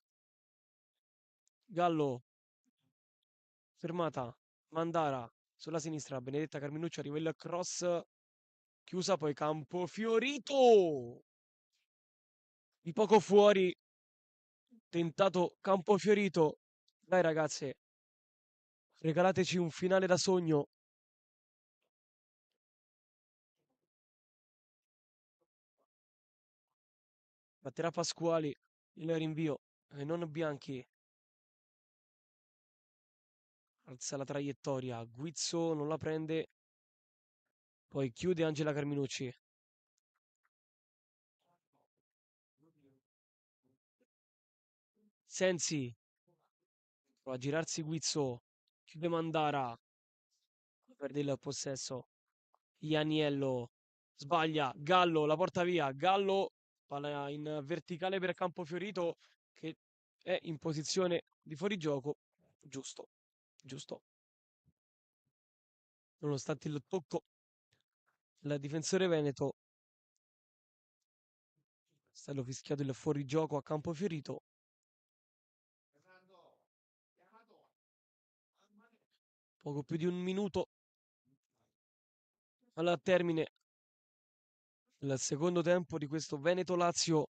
Gallo, fermata, Mandara sulla sinistra, Benedetta Carminucci, arriva il cross, chiusa poi Campo Fiorito, di poco fuori, tentato Campo Fiorito. Dai ragazze, regalateci un finale da sogno. Batterà Pasquali il rinvio e non Bianchi. Alza la traiettoria, Guizzo non la prende, poi chiude Angela Carminucci. Sensi, prova a girarsi Guizzo, chiude Mandara, perde il possesso. Ianiello sbaglia, Gallo la porta via, Gallo palla in verticale per Campofiorito che è in posizione di fuorigioco, giusto, giusto, nonostante il tocco del difensore Veneto, è stato fischiato il fuorigioco a Campofiorito. Poco più di un minuto al termine del secondo tempo di questo Veneto-Lazio.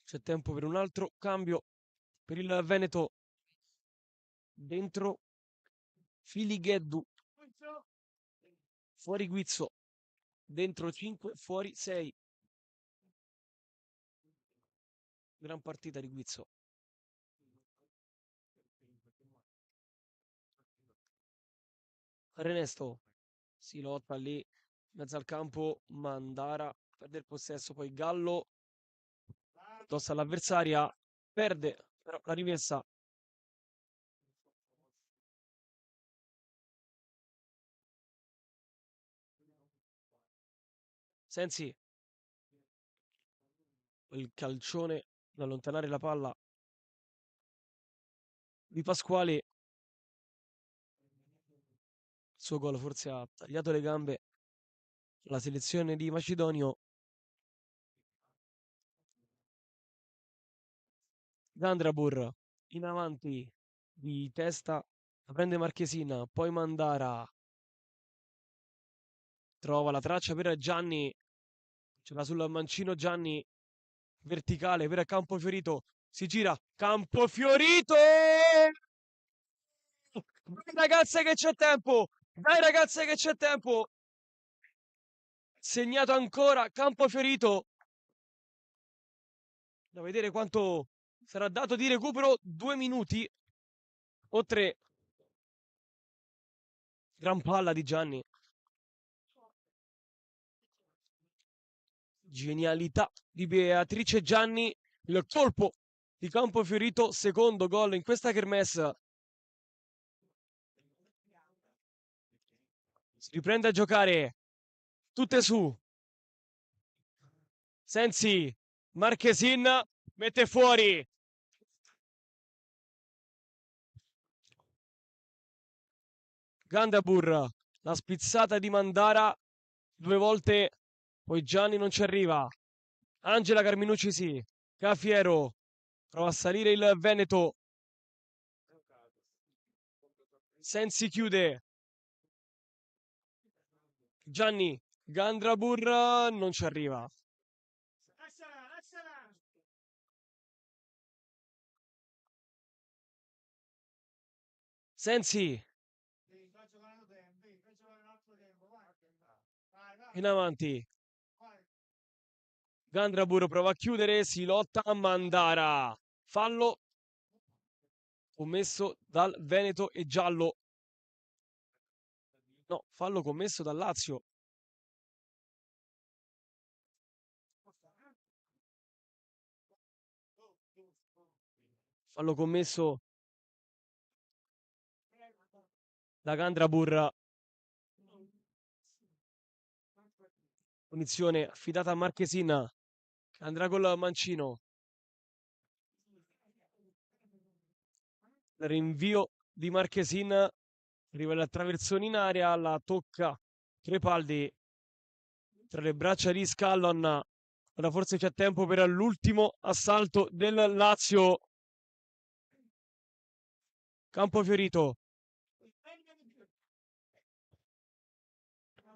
C'è tempo per un altro cambio per il Veneto. Dentro Filigheddu, fuori Guizzo, dentro 5, fuori 6. Gran partita di Guizzo. Renesto si lotta lì in mezzo al campo, Mandara perde il possesso, poi Gallo tossa all'avversaria, perde però la rimessa. Sensi, il calcione da allontanare la palla di Pasquali. Il suo gol forse ha tagliato le gambe alla selezione di Macedonio. Gandrabur in avanti di testa, la prende Marchesina, poi Mandara, trova la traccia per Gianni, ce l'ha sul mancino Gianni, verticale per Campofiorito, si gira, Campofiorito! Dai ragazze che c'è tempo! Dai ragazze che c'è tempo! Segnato ancora Campofiorito. Da vedere quanto sarà dato di recupero, 2 minuti o 3. Gran palla di Gianni. Genialità di Beatrice Gianni, il colpo di Campofiorito, secondo gol in questa kermesse. Si riprende a giocare, tutte su. Sensi, Marchesin mette fuori. Gandabur, la spizzata di Mandara, 2 volte, poi Gianni non ci arriva. Angela Carminucci sì, Cafiero, prova a salire il Veneto. Sensi chiude. Gianni, Gandrabur non ci arriva. Sensi, in avanti. Gandrabur prova a chiudere, si lotta a Mandara. Fallo commesso dal Veneto e giallo. No, fallo commesso dal Lazio. Fallo commesso da Gandrabur. Punizione affidata a Marchesina. Andrà col mancino. Rinvio di Marchesin. Arriva il traversone in area. La tocca Crepaldi. Tra le braccia di Scallon. Ora forse c'è tempo per l'ultimo assalto del Lazio. Campofiorito.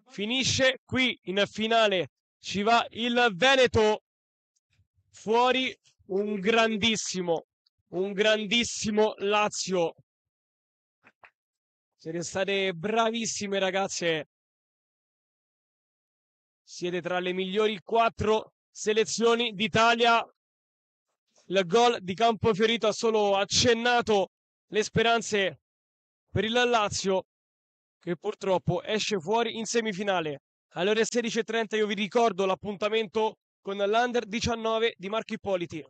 Finisce qui in finale. Ci va il Veneto. Fuori un grandissimo Lazio. Siete state bravissime ragazze. Siete tra le migliori 4 selezioni d'Italia. Il gol di Campofiorito ha solo accennato le speranze per il Lazio, che purtroppo esce fuori in semifinale. Alle ore 16:30 io vi ricordo l'appuntamento con l'Under 19 di Marco Ippoliti.